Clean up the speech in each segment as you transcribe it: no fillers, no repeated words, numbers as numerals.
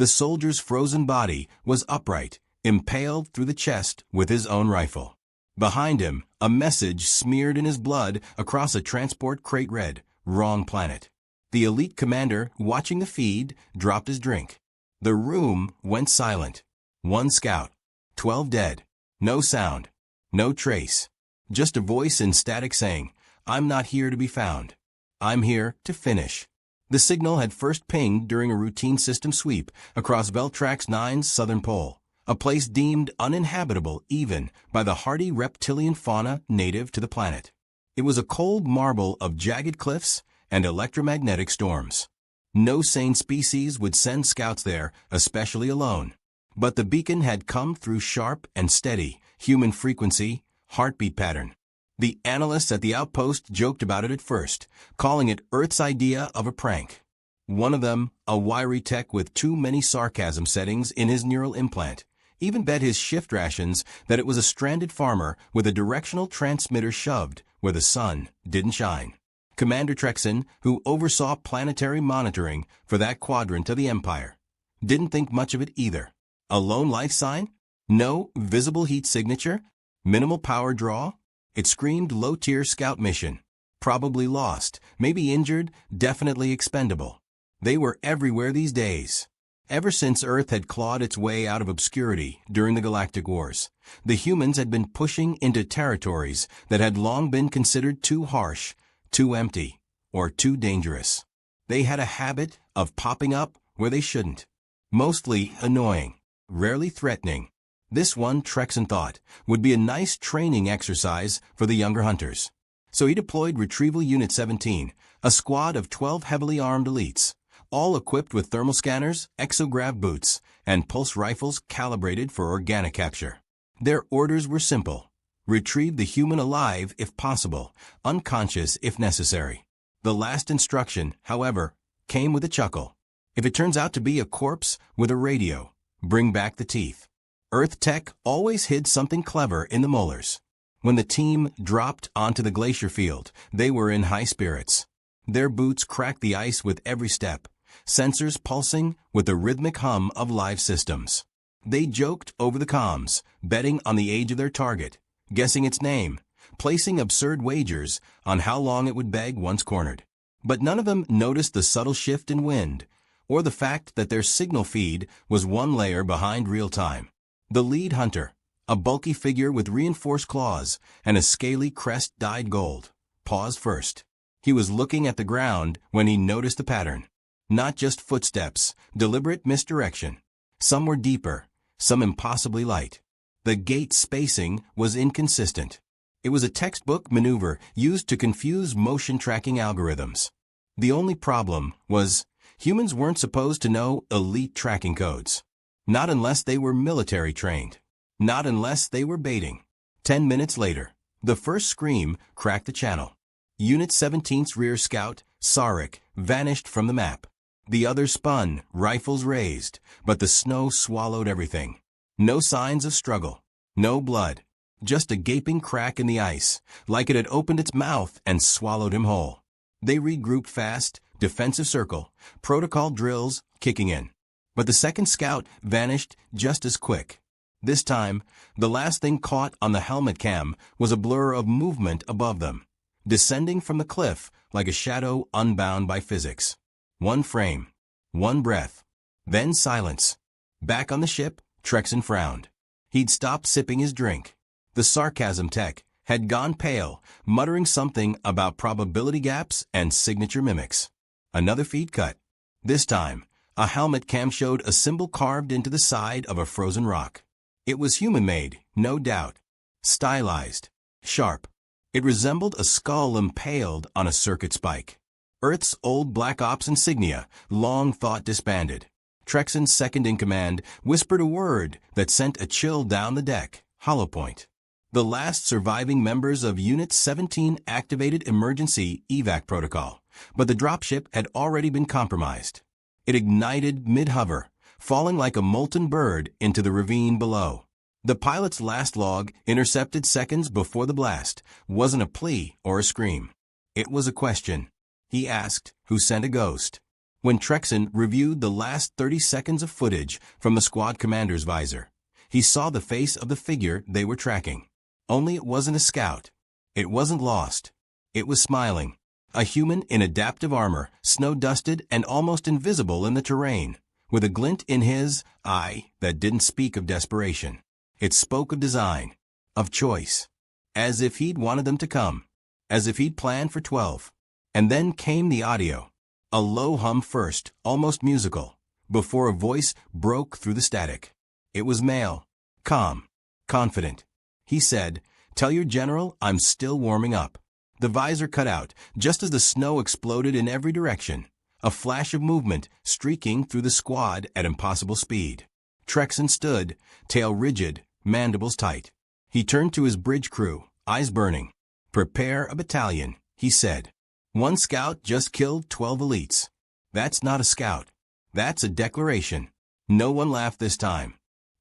The soldier's frozen body was upright, impaled through the chest with his own rifle. Behind him, a message smeared in his blood across a transport crate read, "Wrong planet." The elite commander, watching the feed, dropped his drink. The room went silent. 1 scout. 12 dead. No sound. No trace. Just a voice in static saying, "I'm not here to be found. I'm here to finish." The signal had first pinged during a routine system sweep across Veltrax 9's southern pole, a place deemed uninhabitable even by the hardy reptilian fauna native to the planet. It was a cold marble of jagged cliffs and electromagnetic storms. No sane species would send scouts there, especially alone. But the beacon had come through sharp and steady human frequency, heartbeat pattern. The analysts at the outpost joked about it at first, calling it Earth's idea of a prank. One of them, a wiry tech with too many sarcasm settings in his neural implant, even bet his shift rations that it was a stranded farmer with a directional transmitter shoved where the sun didn't shine. Commander Trexin, who oversaw planetary monitoring for that quadrant of the Empire, didn't think much of it either. A lone life sign? No visible heat signature? Minimal power draw? It screamed low-tier scout mission. Probably lost, maybe injured, definitely expendable. They were everywhere these days. Ever since Earth had clawed its way out of obscurity during the Galactic Wars, the humans had been pushing into territories that had long been considered too harsh, too empty, or too dangerous. They had a habit of popping up where they shouldn't. Mostly annoying, rarely threatening. This one, Trexin thought, would be a nice training exercise for the younger hunters. So he deployed Retrieval Unit 17, a squad of 12 heavily armed elites, all equipped with thermal scanners, exograv boots, and pulse rifles calibrated for organic capture. Their orders were simple. Retrieve the human alive if possible, unconscious if necessary. The last instruction, however, came with a chuckle. If it turns out to be a corpse with a radio, bring back the teeth. Earth Tech always hid something clever in the molars. When the team dropped onto the glacier field, they were in high spirits. Their boots cracked the ice with every step, sensors pulsing with the rhythmic hum of live systems. They joked over the comms, betting on the age of their target, guessing its name, placing absurd wagers on how long it would beg once cornered. But none of them noticed the subtle shift in wind, or the fact that their signal feed was one layer behind real time. The lead hunter, a bulky figure with reinforced claws and a scaly crest dyed gold, paused first. He was looking at the ground when he noticed the pattern. Not just footsteps, deliberate misdirection. Some were deeper, some impossibly light. The gate spacing was inconsistent. It was a textbook maneuver used to confuse motion tracking algorithms. The only problem was humans weren't supposed to know elite tracking codes. Not unless they were military trained. Not unless they were baiting. 10 minutes later, the first scream cracked the channel. Unit 17's rear scout, Sarek, vanished from the map. The others spun, rifles raised, but the snow swallowed everything. No signs of struggle. No blood. Just a gaping crack in the ice, like it had opened its mouth and swallowed him whole. They regrouped fast, defensive circle, protocol drills kicking in. But the second scout vanished just as quick. This time, the last thing caught on the helmet cam was a blur of movement above them, descending from the cliff like a shadow unbound by physics. One frame, one breath, then silence. Back on the ship, Trexin frowned. He'd stopped sipping his drink. The sarcasm tech had gone pale, muttering something about probability gaps and signature mimics. Another feed cut. This time, a helmet cam showed a symbol carved into the side of a frozen rock. It was human-made, no doubt. Stylized. Sharp. It resembled a skull impaled on a circuit spike. Earth's old Black Ops insignia, long thought disbanded. Trexin's second-in-command whispered a word that sent a chill down the deck. Hollowpoint. The last surviving members of Unit 17 activated emergency evac protocol, but the dropship had already been compromised. It ignited mid-hover, falling like a molten bird into the ravine below. The pilot's last log, intercepted seconds before the blast, wasn't a plea or a scream. It was a question. He asked, "Who sent a ghost?" When Trexon reviewed the last 30 seconds of footage from the squad commander's visor, he saw the face of the figure they were tracking. Only it wasn't a scout. It wasn't lost. It was smiling. A human in adaptive armor, snow-dusted and almost invisible in the terrain, with a glint in his eye that didn't speak of desperation. It spoke of design, of choice, as if he'd wanted them to come, as if he'd planned for 12. And then came the audio. A low hum first, almost musical, before a voice broke through the static. It was male, calm, confident. He said, "Tell your general I'm still warming up." The visor cut out, just as the snow exploded in every direction, a flash of movement streaking through the squad at impossible speed. Trexon stood, tail rigid, mandibles tight. He turned to his bridge crew, eyes burning. "Prepare a battalion," he said. "One scout just killed 12 elites. That's not a scout. That's a declaration." No one laughed this time.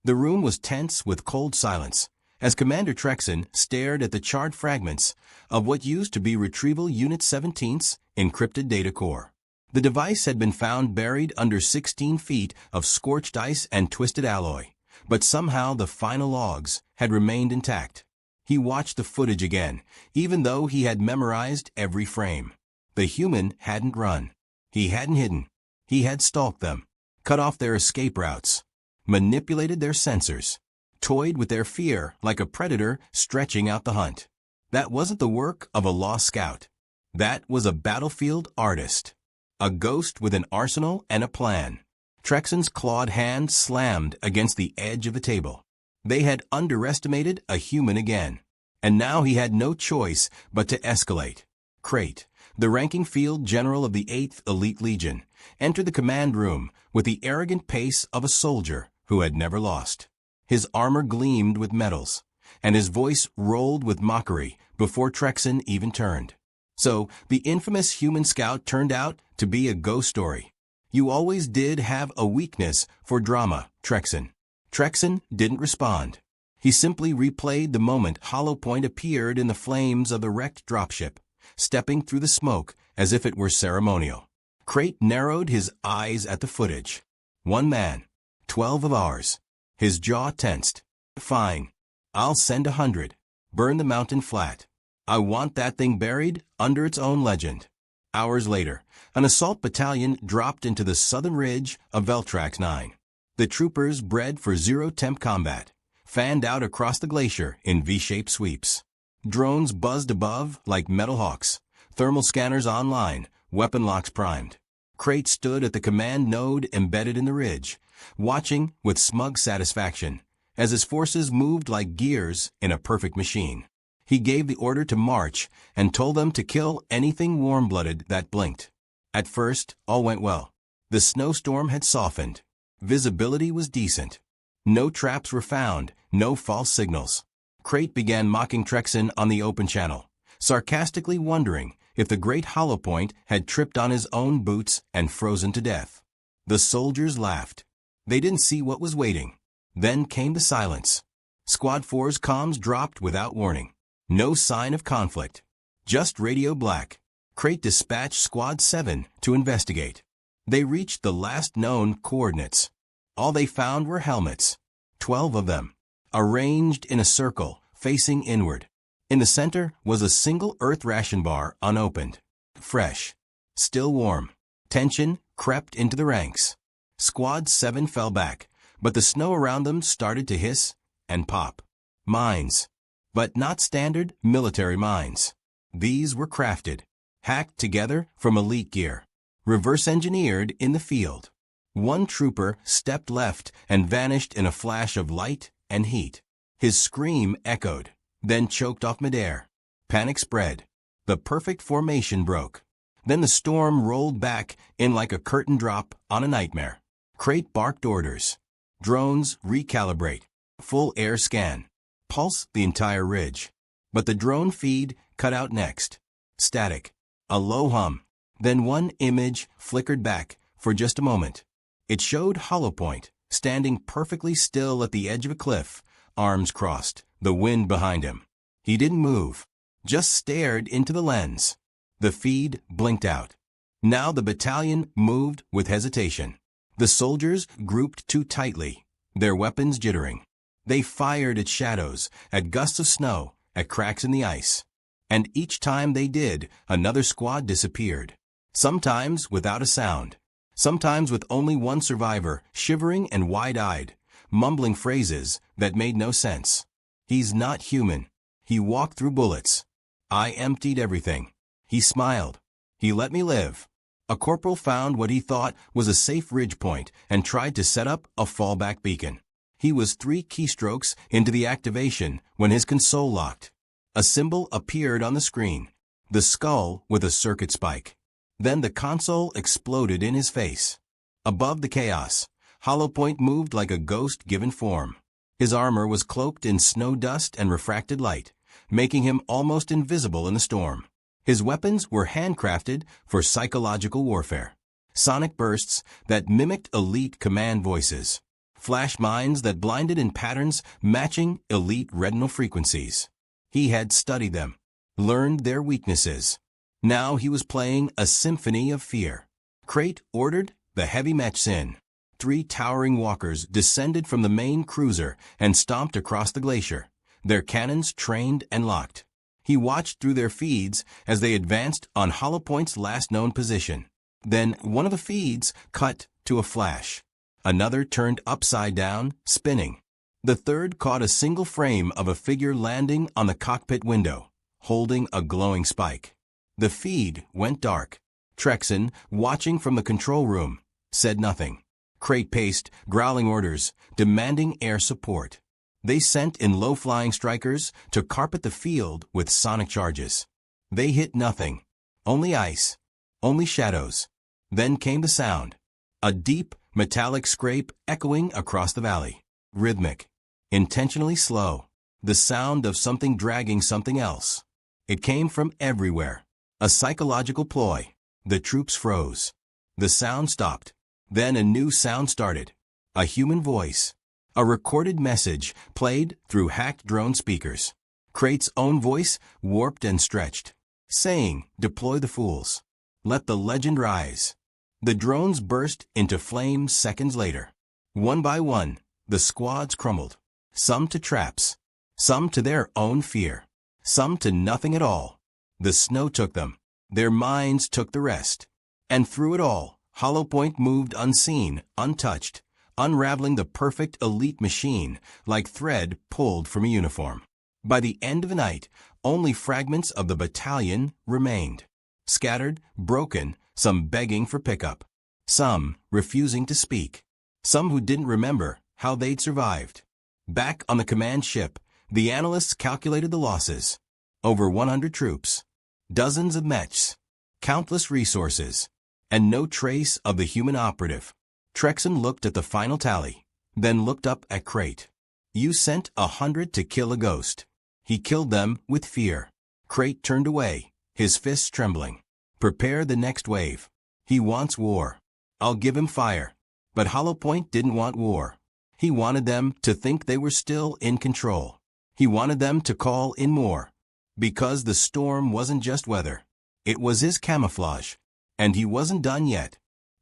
The room was tense with cold silence, as Commander Trexon stared at the charred fragments of what used to be Retrieval Unit 17's encrypted data core. The device had been found buried under 16 feet of scorched ice and twisted alloy, but somehow the final logs had remained intact. He watched the footage again, even though he had memorized every frame. The human hadn't run. He hadn't hidden. He had stalked them, cut off their escape routes, manipulated their sensors, toyed with their fear like a predator stretching out the hunt. That wasn't the work of a lost scout. That was a battlefield artist. A ghost with an arsenal and a plan. Trexon's clawed hand slammed against the edge of the table. They had underestimated a human again. And now he had no choice but to escalate. Crate, the ranking field general of the 8th Elite Legion, entered the command room with the arrogant pace of a soldier who had never lost. His armor gleamed with medals, and his voice rolled with mockery before Trexon even turned. So, the infamous human scout turned out to be a ghost story. You always did have a weakness for drama, Trexon. Trexon didn't respond. He simply replayed the moment Hollow Point appeared in the flames of the wrecked dropship, stepping through the smoke as if it were ceremonial. Crate narrowed his eyes at the footage. One man, 12 of ours. His jaw tensed. "Fine. I'll send 100. Burn the mountain flat. I want that thing buried under its own legend." Hours later, an assault battalion dropped into the southern ridge of Veltrax 9. The troopers, bred for zero-temp combat, fanned out across the glacier in V-shaped sweeps. Drones buzzed above like metal hawks, thermal scanners online, weapon locks primed. Crate stood at the command node embedded in the ridge, watching with smug satisfaction as his forces moved like gears in a perfect machine. He gave the order to march and told them to kill anything warm-blooded that blinked. At first, all went well. The snowstorm had softened. Visibility was decent. No traps were found, no false signals. Crate began mocking Trexon on the open channel, sarcastically wondering if the great Hollow Point had tripped on his own boots and frozen to death. The soldiers laughed. They didn't see what was waiting. Then came the silence. Squad 4's comms dropped without warning. No sign of conflict. Just radio black. Crate dispatched Squad 7 to investigate. They reached the last known coordinates. All they found were helmets. 12 of them, arranged in a circle, facing inward. In the center was a single earth ration bar unopened. Fresh. Still warm. Tension crept into the ranks. Squad 7 fell back, but the snow around them started to hiss and pop. Mines. But not standard military mines. These were crafted, hacked together from elite gear, reverse-engineered in the field. One trooper stepped left and vanished in a flash of light and heat. His scream echoed, then choked off midair. Panic spread. The perfect formation broke. Then the storm rolled back in like a curtain drop on a nightmare. Crate barked orders. Drones recalibrate. Full air scan. Pulse the entire ridge. But the drone feed cut out next. Static. A low hum. Then one image flickered back for just a moment. It showed Hollow Point, standing perfectly still at the edge of a cliff, arms crossed, the wind behind him. He didn't move, just stared into the lens. The feed blinked out. Now the battalion moved with hesitation. The soldiers grouped too tightly, their weapons jittering. They fired at shadows, at gusts of snow, at cracks in the ice. And each time they did, another squad disappeared. Sometimes without a sound. Sometimes with only one survivor, shivering and wide-eyed, mumbling phrases that made no sense. He's not human. He walked through bullets. I emptied everything. He smiled. He let me live. A corporal found what he thought was a safe ridge point and tried to set up a fallback beacon. He was 3 keystrokes into the activation when his console locked. A symbol appeared on the screen, the skull with a circuit spike. Then the console exploded in his face. Above the chaos, Hollowpoint moved like a ghost given form. His armor was cloaked in snow dust and refracted light, making him almost invisible in the storm. His weapons were handcrafted for psychological warfare. Sonic bursts that mimicked elite command voices. Flash mines that blinded in patterns matching elite retinal frequencies. He had studied them, learned their weaknesses. Now he was playing a symphony of fear. Crate ordered the heavy mechs in. 3 towering walkers descended from the main cruiser and stomped across the glacier, their cannons trained and locked. He watched through their feeds as they advanced on Hollowpoint's last known position. Then one of the feeds cut to a flash. Another turned upside down, spinning. The third caught a single frame of a figure landing on the cockpit window, holding a glowing spike. The feed went dark. Trexon, watching from the control room, said nothing. Crate paced, growling orders, demanding air support. They sent in low-flying strikers to carpet the field with sonic charges. They hit nothing. Only ice. Only shadows. Then came the sound. A deep, metallic scrape echoing across the valley. Rhythmic. Intentionally slow. The sound of something dragging something else. It came from everywhere. A psychological ploy. The troops froze. The sound stopped. Then a new sound started. A human voice. A recorded message played through hacked drone speakers. Crate's own voice warped and stretched, saying, "Deploy the fools. Let the legend rise." The drones burst into flames seconds later. One by one, the squads crumbled. Some to traps. Some to their own fear. Some to nothing at all. The snow took them. Their minds took the rest. And through it all, Hollowpoint moved unseen, untouched, unraveling the perfect elite machine like thread pulled from a uniform. By the end of the night, only fragments of the battalion remained. Scattered, broken, some begging for pickup. Some refusing to speak. Some who didn't remember how they'd survived. Back on the command ship, the analysts calculated the losses. Over 100 troops. Dozens of mechs. Countless resources. And no trace of the human operative. Trexon looked at the final tally, then looked up at Crate. You sent 100 to kill a ghost. He killed them with fear. Crate turned away, his fists trembling. Prepare the next wave. He wants war. I'll give him fire. But Hollowpoint didn't want war. He wanted them to think they were still in control. He wanted them to call in more. Because the storm wasn't just weather. It was his camouflage. And he wasn't done yet.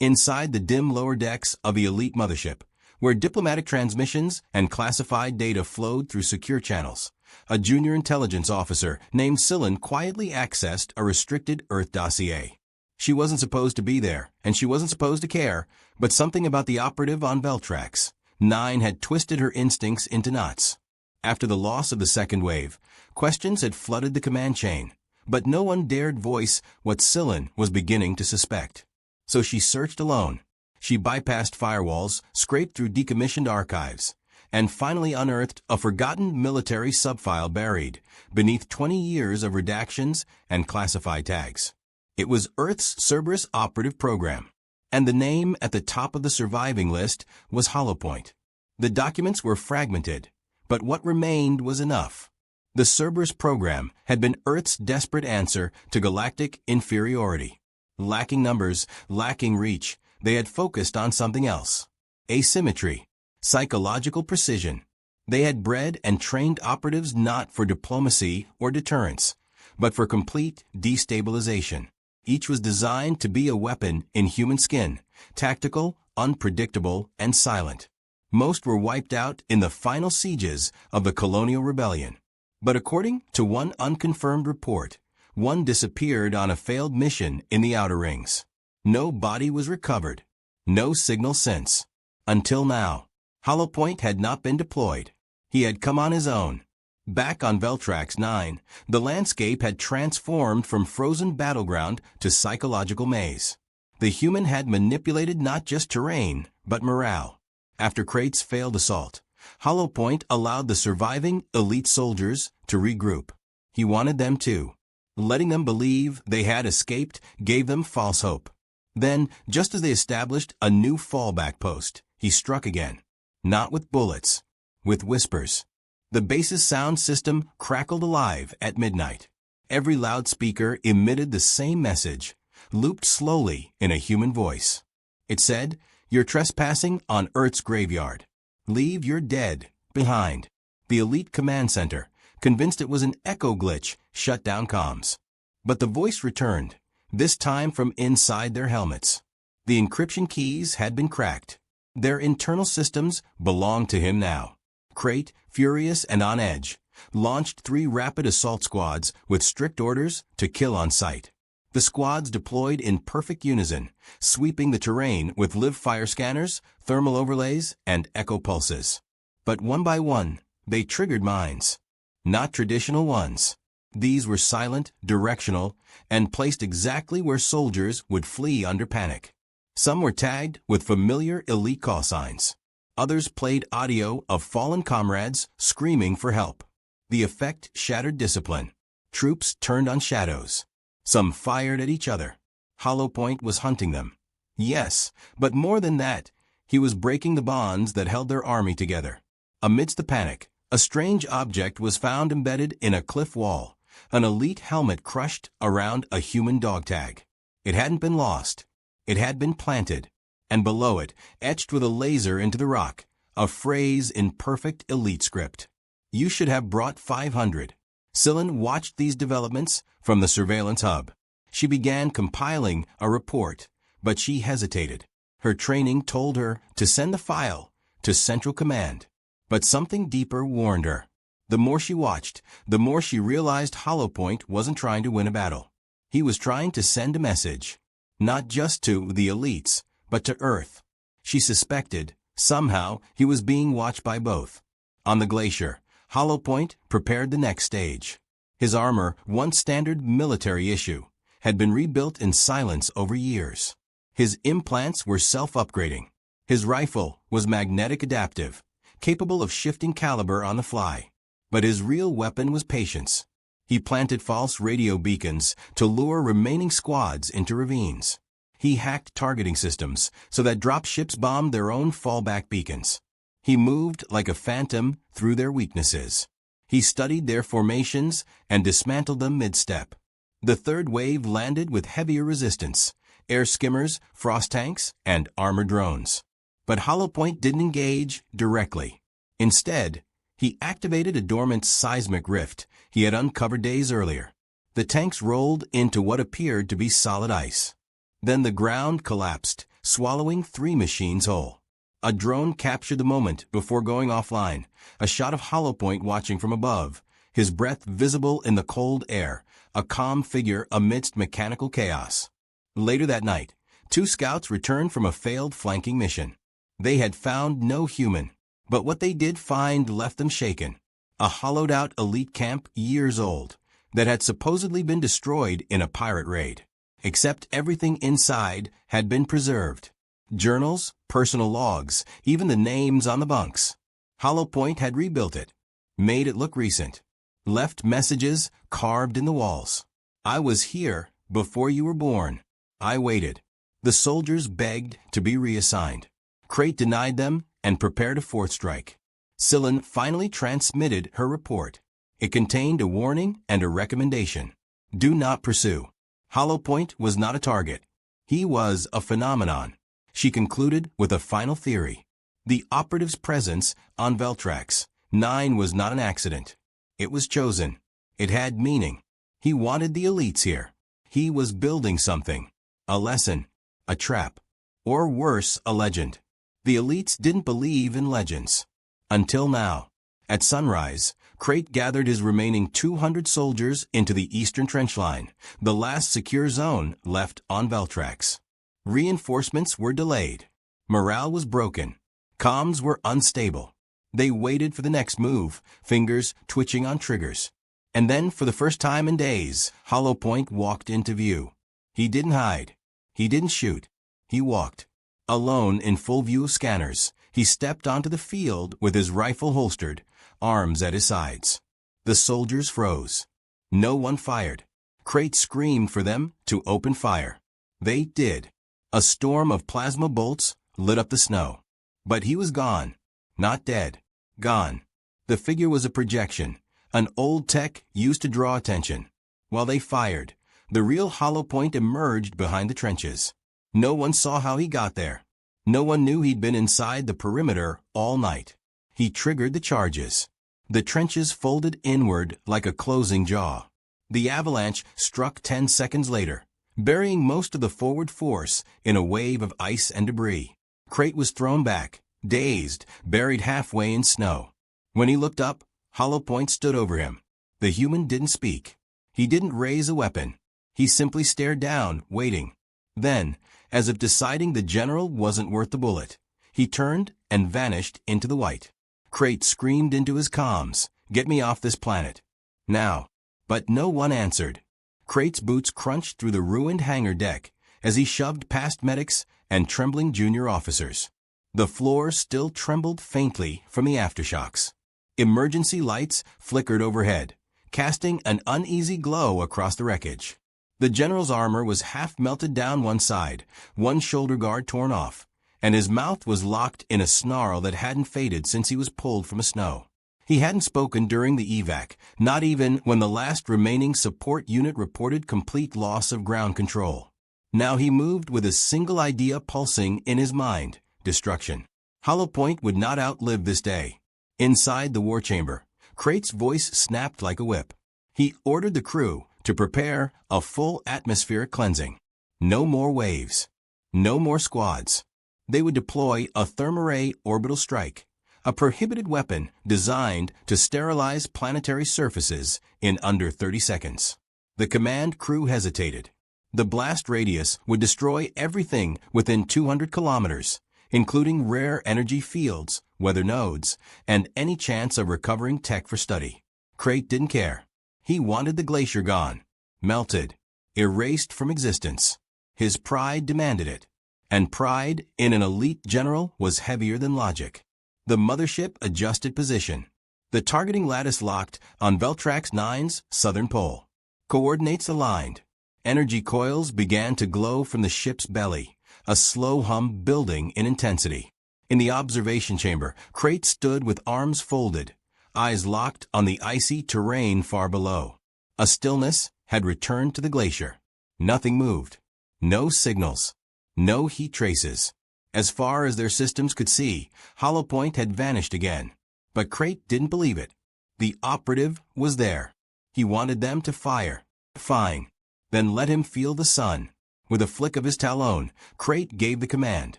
Inside the dim lower decks of the elite mothership, where diplomatic transmissions and classified data flowed through secure channels, a junior intelligence officer named Sillin quietly accessed a restricted Earth dossier. She wasn't supposed to be there, and she wasn't supposed to care, but something about the operative on Veltrax 9 had twisted her instincts into knots. After the loss of the second wave, questions had flooded the command chain, but no one dared voice what Sillin was beginning to suspect. So she searched alone. She bypassed firewalls, scraped through decommissioned archives, and finally unearthed a forgotten military subfile buried beneath 20 years of redactions and classified tags. It was Earth's Cerberus operative program, and the name at the top of the surviving list was Hollowpoint. The documents were fragmented, but what remained was enough. The Cerberus program had been Earth's desperate answer to galactic inferiority. Lacking numbers, lacking reach, they had focused on something else. Asymmetry, psychological precision. They had bred and trained operatives not for diplomacy or deterrence, but for complete destabilization. Each was designed to be a weapon in human skin, tactical, unpredictable, and silent. Most were wiped out in the final sieges of the Colonial Rebellion. But according to one unconfirmed report, one disappeared on a failed mission in the Outer Rings. No body was recovered. No signal since. Until now. Hollowpoint had not been deployed. He had come on his own. Back on Veltrax 9, the landscape had transformed from frozen battleground to psychological maze. The human had manipulated not just terrain, but morale. After Krait's failed assault, Hollowpoint allowed the surviving elite soldiers to regroup. He wanted them to. Letting them believe they had escaped gave them false hope. Then, just as they established a new fallback post, he struck again. Not with bullets, with whispers. The base's sound system crackled alive at midnight. Every loudspeaker emitted the same message, looped slowly in a human voice. It said, "You're trespassing on Earth's graveyard. Leave your dead behind." The elite command center, convinced it was an echo glitch, shut down comms. But the voice returned, this time from inside their helmets. The encryption keys had been cracked. Their internal systems belonged to him now. Krait, furious and on edge, launched 3 rapid assault squads with strict orders to kill on sight. The squads deployed in perfect unison, sweeping the terrain with live fire scanners, thermal overlays, and echo pulses. But one by one, they triggered mines. Not traditional ones. These were silent, directional, and placed exactly where soldiers would flee under panic. Some were tagged with familiar elite call signs. Others played audio of fallen comrades screaming for help. The effect shattered discipline. Troops turned on shadows. Some fired at each other. Hollowpoint was hunting them. Yes, but more than that, he was breaking the bonds that held their army together. Amidst the panic, a strange object was found embedded in a cliff wall, an elite helmet crushed around a human dog tag. It hadn't been lost. It had been planted, and below it, etched with a laser into the rock, a phrase in perfect elite script. "You should have brought 500. Syllan watched these developments from the surveillance hub. She began compiling a report, but she hesitated. Her training told her to send the file to Central Command. But something deeper warned her. The more she watched, the more she realized Hollowpoint wasn't trying to win a battle. He was trying to send a message. Not just to the elites, but to Earth. She suspected, somehow, he was being watched by both. On the glacier, Hollowpoint prepared the next stage. His armor, once standard military issue, had been rebuilt in silence over years. His implants were self-upgrading. His rifle was magnetic adaptive, capable of shifting caliber on the fly. But his real weapon was patience. He planted false radio beacons to lure remaining squads into ravines. He hacked targeting systems so that dropships bombed their own fallback beacons. He moved like a phantom through their weaknesses. He studied their formations and dismantled them mid-step. The third wave landed with heavier resistance, air skimmers, frost tanks, and armored drones. But Hollowpoint didn't engage directly. Instead, he activated a dormant seismic rift he had uncovered days earlier. The tanks rolled into what appeared to be solid ice. Then the ground collapsed, swallowing 3 machines whole. A drone captured the moment before going offline, a shot of Hollowpoint watching from above, his breath visible in the cold air, a calm figure amidst mechanical chaos. Later that night, 2 scouts returned from a failed flanking mission. They had found no human, but what they did find left them shaken. A hollowed-out elite camp years old that had supposedly been destroyed in a pirate raid. Except everything inside had been preserved. Journals, personal logs, even the names on the bunks. Hollowpoint had rebuilt it, made it look recent, left messages carved in the walls. "I was here before you were born. I waited." The soldiers begged to be reassigned. Krait denied them and prepared a 4th strike. Syllan finally transmitted her report. It contained a warning and a recommendation. Do not pursue. Hollowpoint was not a target. He was a phenomenon. She concluded with a final theory. The operative's presence on Veltrax 9 was not an accident. It was chosen. It had meaning. He wanted the elites here. He was building something. A lesson. A trap. Or worse, a legend. The elites didn't believe in legends. Until now. At sunrise, Crate gathered his remaining 200 soldiers into the eastern trench line, the last secure zone left on Veltrax. Reinforcements were delayed. Morale was broken. Comms were unstable. They waited for the next move, fingers twitching on triggers. And then, for the first time in days, Hollow Point walked into view. He didn't hide. He didn't shoot. He walked. Alone in full view of scanners, he stepped onto the field with his rifle holstered, arms at his sides. The soldiers froze. No one fired. Crate screamed for them to open fire. They did. A storm of plasma bolts lit up the snow. But he was gone. Not dead. Gone. The figure was a projection, an old tech used to draw attention. While they fired, the real Hollow Point emerged behind the trenches. No one saw how he got there. No one knew he'd been inside the perimeter all night. He triggered the charges. The trenches folded inward like a closing jaw. The avalanche struck 10 seconds later, burying most of the forward force in a wave of ice and debris. Crate was thrown back, dazed, buried halfway in snow. When he looked up, Hollow Point stood over him. The human didn't speak. He didn't raise a weapon. He simply stared down, waiting. Then, as if deciding the general wasn't worth the bullet, he turned and vanished into the white. Crate screamed into his comms, "Get me off this planet. Now." But no one answered. Crate's boots crunched through the ruined hangar deck as he shoved past medics and trembling junior officers. The floor still trembled faintly from the aftershocks. Emergency lights flickered overhead, casting an uneasy glow across the wreckage. The general's armor was half melted down one side, one shoulder guard torn off, and his mouth was locked in a snarl that hadn't faded since he was pulled from a snow. He hadn't spoken during the evac, not even when the last remaining support unit reported complete loss of ground control. Now he moved with a single idea pulsing in his mind: destruction. Hollow Point would not outlive this day. Inside the war chamber, Crate's voice snapped like a whip. He ordered the crew to prepare a full atmospheric cleansing. No more waves. No more squads. They would deploy a thermaray orbital strike, a prohibited weapon designed to sterilize planetary surfaces in under 30 seconds. The command crew hesitated. The blast radius would destroy everything within 200 kilometers, including rare energy fields, weather nodes, and any chance of recovering tech for study. Crate didn't care. He wanted the glacier gone, melted, erased from existence. His pride demanded it. And pride in an elite general was heavier than logic. The mothership adjusted position. The targeting lattice locked on Veltrax 9's southern pole. Coordinates aligned. Energy coils began to glow from the ship's belly, a slow hum building in intensity. In the observation chamber, Crate stood with arms folded, eyes locked on the icy terrain far below. A stillness had returned to the glacier. Nothing moved. No signals. No heat traces. As far as their systems could see, Hollow Point had vanished again. But Crate didn't believe it. The operative was there. He wanted them to fire. Fine. Then let him feel the sun. With a flick of his talon, Crate gave the command.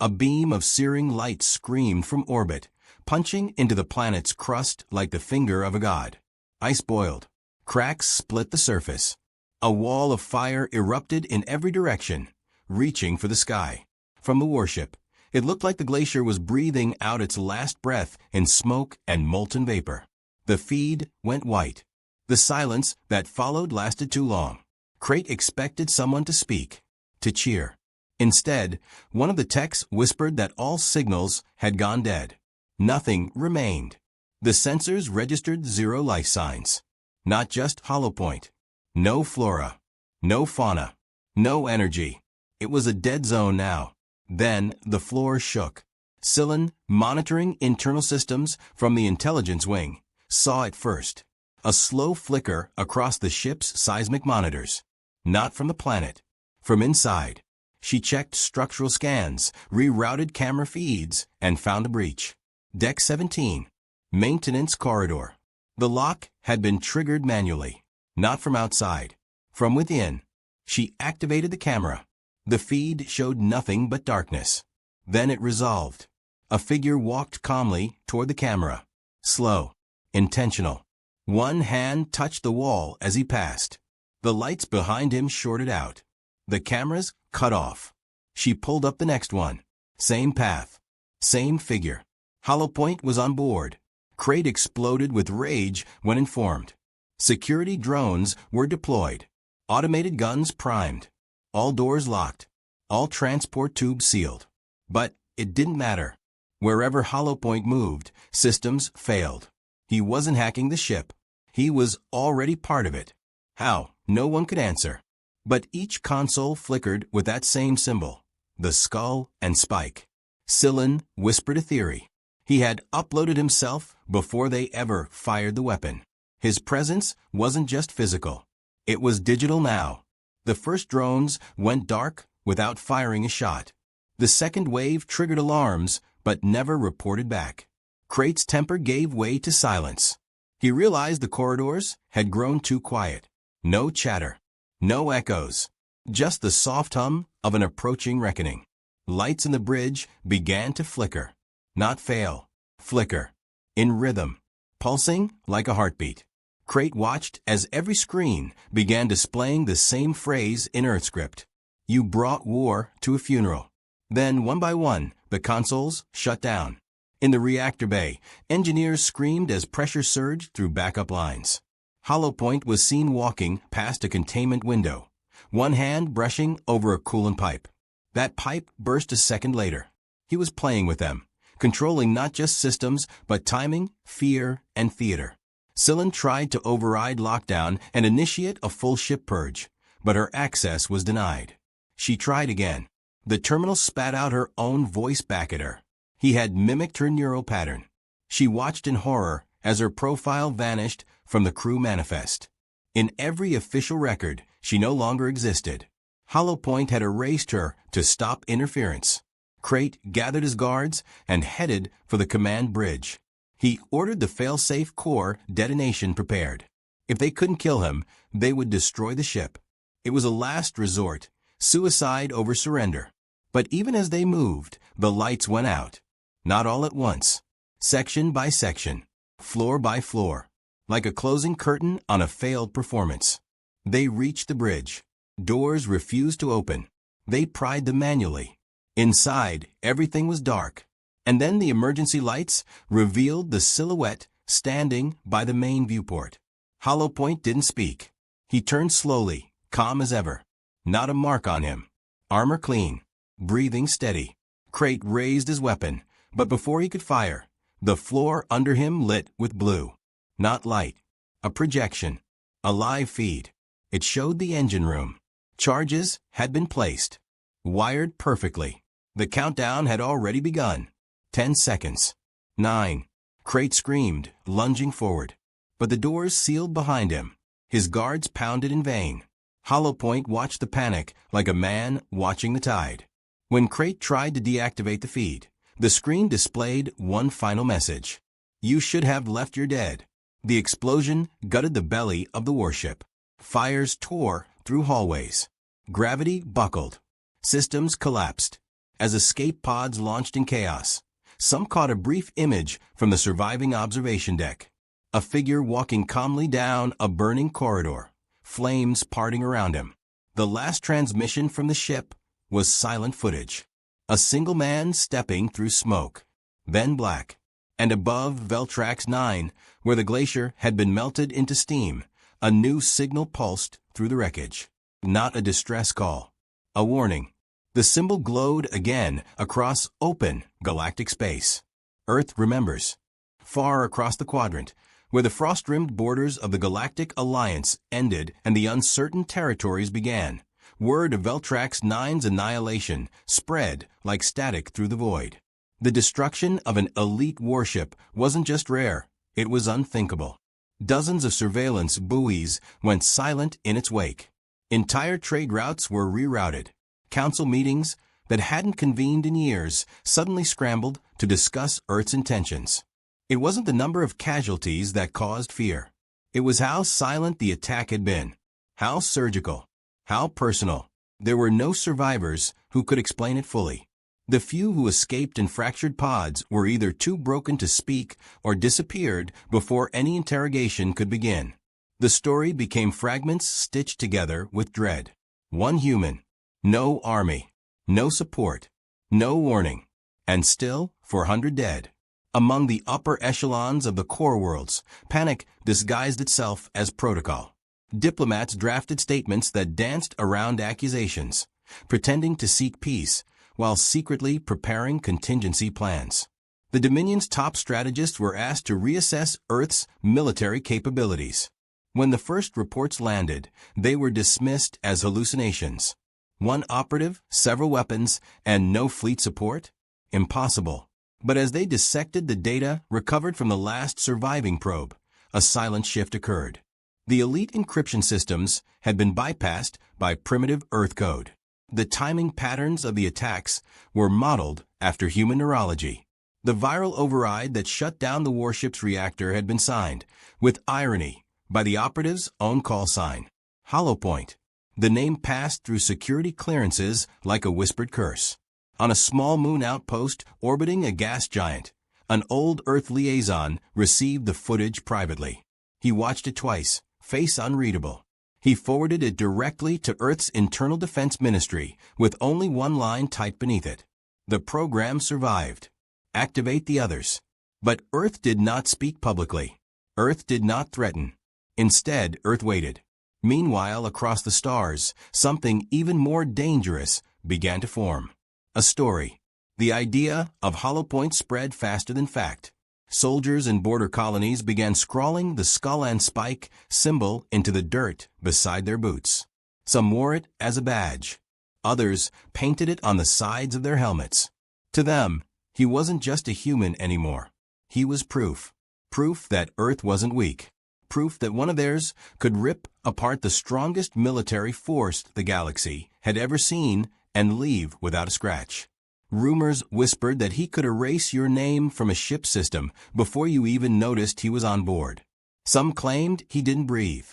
A beam of searing light screamed from orbit, punching into the planet's crust like the finger of a god. Ice boiled. Cracks split the surface. A wall of fire erupted in every direction, reaching for the sky. From the warship, it looked like the glacier was breathing out its last breath in smoke and molten vapor. The feed went white. The silence that followed lasted too long. Crate expected someone to speak, to cheer. Instead, one of the techs whispered that all signals had gone dead. Nothing remained. The sensors registered 0 life signs. Not just Hollow Point. No flora. No fauna. No energy. It was a dead zone now. Then the floor shook. Cylon, monitoring internal systems from the intelligence wing, saw it first. A slow flicker across the ship's seismic monitors. Not from the planet. From inside. She checked structural scans, rerouted camera feeds, and found a breach. Deck 17. Maintenance corridor. The lock had been triggered manually. Not from outside. From within. She activated the camera. The feed showed nothing but darkness. Then it resolved. A figure walked calmly toward the camera. Slow. Intentional. One hand touched the wall as he passed. The lights behind him shorted out. The cameras cut off. She pulled up the next one. Same path. Same figure. Hollowpoint was on board. Crate exploded with rage when informed. Security drones were deployed. Automated guns primed. All doors locked. All transport tubes sealed. But it didn't matter. Wherever Hollowpoint moved, systems failed. He wasn't hacking the ship. He was already part of it. How? No one could answer. But each console flickered with that same symbol, the skull and spike. Sillin whispered a theory. He had uploaded himself before they ever fired the weapon. His presence wasn't just physical. It was digital now. The first drones went dark without firing a shot. The second wave triggered alarms, but never reported back. Crate's temper gave way to silence. He realized the corridors had grown too quiet. No chatter. No echoes. Just the soft hum of an approaching reckoning. Lights in the bridge began to flicker. Not fail. Flicker. In rhythm. Pulsing like a heartbeat. Crate watched as every screen began displaying the same phrase in Earthscript. You brought war to a funeral. Then, one by one, the consoles shut down. In the reactor bay, engineers screamed as pressure surged through backup lines. Hollowpoint was seen walking past a containment window, one hand brushing over a coolant pipe. That pipe burst a second later. He was playing with them, controlling not just systems, but timing, fear, and theater. Sillin tried to override lockdown and initiate a full ship purge, but her access was denied. She tried again. The terminal spat out her own voice back at her. He had mimicked her neural pattern. She watched in horror as her profile vanished from the crew manifest. In every official record, she no longer existed. Hollowpoint had erased her to stop interference. Crate gathered his guards and headed for the command bridge. He ordered the failsafe core detonation prepared. If they couldn't kill him, they would destroy the ship. It was a last resort, suicide over surrender. But even as they moved, the lights went out. Not all at once. Section by section. Floor by floor. Like a closing curtain on a failed performance. They reached the bridge. Doors refused to open. They pried them manually. Inside, everything was dark. And then the emergency lights revealed the silhouette standing by the main viewport. Hollowpoint didn't speak. He turned slowly, calm as ever. Not a mark on him. Armor clean. Breathing steady. Crate raised his weapon, but before he could fire, the floor under him lit with blue. Not light. A projection. A live feed. It showed the engine room. Charges had been placed. Wired perfectly. The countdown had already begun. 10 seconds. 9. Crate screamed, lunging forward. But the doors sealed behind him. His guards pounded in vain. Hollowpoint watched the panic like a man watching the tide. When Crate tried to deactivate the feed, the screen displayed one final message. You should have left your dead. The explosion gutted the belly of the warship. Fires tore through hallways. Gravity buckled. Systems collapsed. As escape pods launched in chaos, some caught a brief image from the surviving observation deck. A figure walking calmly down a burning corridor, flames parting around him. The last transmission from the ship was silent footage. A single man stepping through smoke, then black. And above Veltrax 9, where the glacier had been melted into steam, a new signal pulsed through the wreckage. Not a distress call. A warning. The symbol glowed again across open galactic space. Earth remembers. Far across the quadrant, where the frost-rimmed borders of the Galactic Alliance ended and the uncertain territories began, word of Veltrax 9's annihilation spread like static through the void. The destruction of an elite warship wasn't just rare, it was unthinkable. Dozens of surveillance buoys went silent in its wake. Entire trade routes were rerouted. Council meetings that hadn't convened in years suddenly scrambled to discuss Earth's intentions. It wasn't the number of casualties that caused fear. It was how silent the attack had been, how surgical, How personal. There were no survivors who could explain it fully. The few who escaped in fractured pods were either too broken to speak or disappeared before any interrogation could begin. The story became fragments stitched together with dread. One human. No army. No support. No warning. And still, 400 dead. Among the upper echelons of the core worlds, panic disguised itself as protocol. Diplomats drafted statements that danced around accusations, pretending to seek peace, while secretly preparing contingency plans. The Dominion's top strategists were asked to reassess Earth's military capabilities. When the first reports landed, they were dismissed as hallucinations. One operative, several weapons, and no fleet support? Impossible. But as they dissected the data recovered from the last surviving probe, a silent shift occurred. The elite encryption systems had been bypassed by primitive Earth code. The timing patterns of the attacks were modeled after human neurology. The viral override that shut down the warship's reactor had been signed, with irony, by the operative's own call sign. Holopoint. The name passed through security clearances like a whispered curse. On a small moon outpost orbiting a gas giant, an old Earth liaison received the footage privately. He watched it twice, face unreadable. He forwarded it directly to Earth's Internal Defense Ministry with only one line typed beneath it. The program survived. Activate the others. But Earth did not speak publicly. Earth did not threaten. Instead, Earth waited. Meanwhile, across the stars, something even more dangerous began to form. A story. The idea of Holopoint spread faster than fact. Soldiers in border colonies began scrawling the skull and spike symbol into the dirt beside their boots. Some wore it as a badge. Others painted it on the sides of their helmets. To them, he wasn't just a human anymore. He was proof. Proof that Earth wasn't weak. Proof that one of theirs could rip apart the strongest military force the galaxy had ever seen and leave without a scratch. Rumors whispered that he could erase your name from a ship system before you even noticed he was on board. Some claimed he didn't breathe,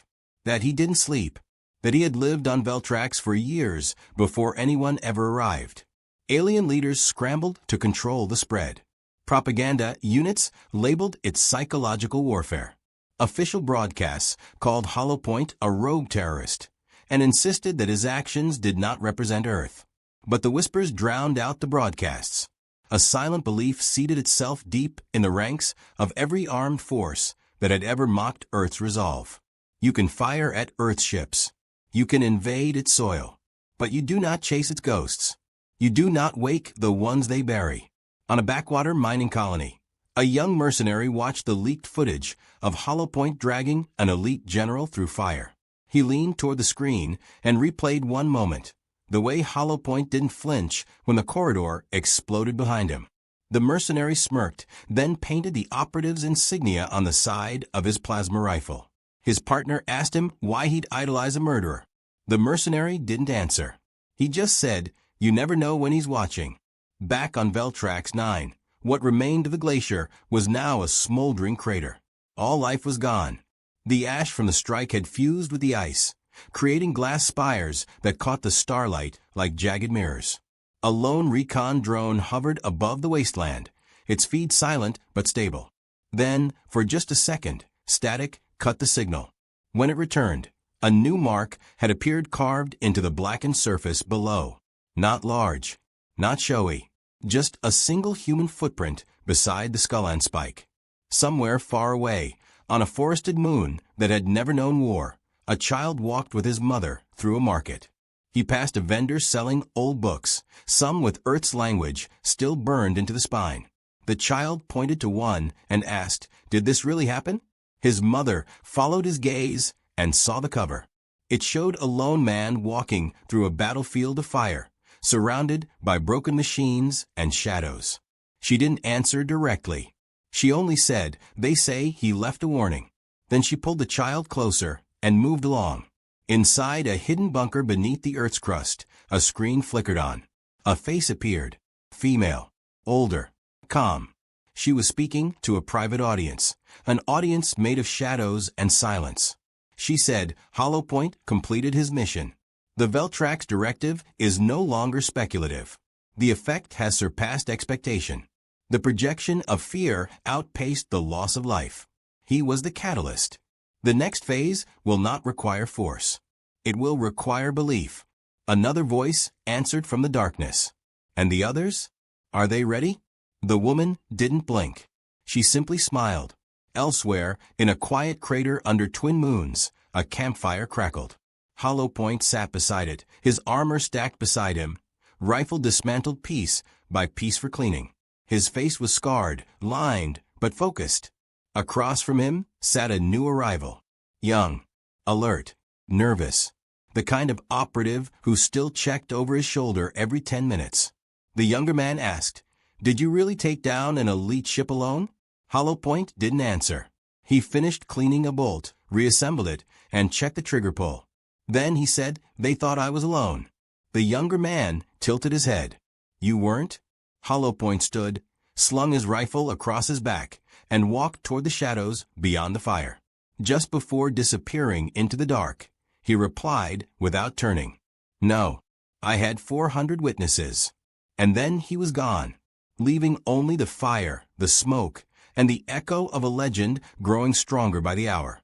that he didn't sleep, that he had lived on Veltrax for years before anyone ever arrived. Alien leaders scrambled to control the spread. Propaganda units labeled it psychological warfare. Official broadcasts called Holopoint a rogue terrorist and insisted that his actions did not represent Earth. But the whispers drowned out the broadcasts. A silent belief seated itself deep in the ranks of every armed force that had ever mocked Earth's resolve. You can fire at Earth ships. You can invade its soil. But you do not chase its ghosts. You do not wake the ones they bury. On a backwater mining colony, a young mercenary watched the leaked footage of Holopoint dragging an elite general through fire. He leaned toward the screen and replayed one moment. The way Holopoint didn't flinch when the corridor exploded behind him. The mercenary smirked, then painted the operative's insignia on the side of his plasma rifle. His partner asked him why he'd idolize a murderer. The mercenary didn't answer. He just said, "You never know when he's watching." Back on Veltrax 9, what remained of the glacier was now a smoldering crater. All life was gone. The ash from the strike had fused with the ice, creating glass spires that caught the starlight like jagged mirrors. A lone recon drone hovered above the wasteland, its feed silent but stable. Then, for just a second, static cut the signal. When it returned, a new mark had appeared carved into the blackened surface below. Not large, not showy, just a single human footprint beside the skull and spike. Somewhere far away, on a forested moon that had never known war, a child walked with his mother through a market. He passed a vendor selling old books, some with Earth's language still burned into the spine. The child pointed to one and asked, "Did this really happen?" His mother followed his gaze and saw the cover. It showed a lone man walking through a battlefield of fire, surrounded by broken machines and shadows. She didn't answer directly. She only said, "They say he left a warning." Then she pulled the child closer and moved along. Inside a hidden bunker beneath the Earth's crust, a screen flickered on. A face appeared. Female. Older. Calm. She was speaking to a private audience, an audience made of shadows and silence. She said, "Holopoint completed his mission. The Veltrax directive is no longer speculative. The effect has surpassed expectation. The projection of fear outpaced the loss of life. He was the catalyst. The next phase will not require force. It will require belief. Another voice answered from the darkness. And the others? Are they ready? The woman didn't blink. She simply smiled. Elsewhere, in a quiet crater under twin moons, a campfire crackled. Hollow Point sat beside it, his armor stacked beside him, rifle dismantled piece by piece for cleaning. His face was scarred, lined, but focused. Across from him sat a new arrival. Young, alert, nervous. The kind of operative who still checked over his shoulder every 10 minutes. The younger man asked, "Did you really take down an elite ship alone?" Hollow Point didn't answer. He finished cleaning a bolt, reassembled it, and checked the trigger pull. Then he said, "They thought I was alone." The younger man tilted his head. "You weren't?" Hollow Point stood, slung his rifle across his back, and walked toward the shadows beyond the fire. Just before disappearing into the dark, he replied without turning, "No, I had 400 witnesses." And then he was gone, leaving only the fire, the smoke, and the echo of a legend growing stronger by the hour.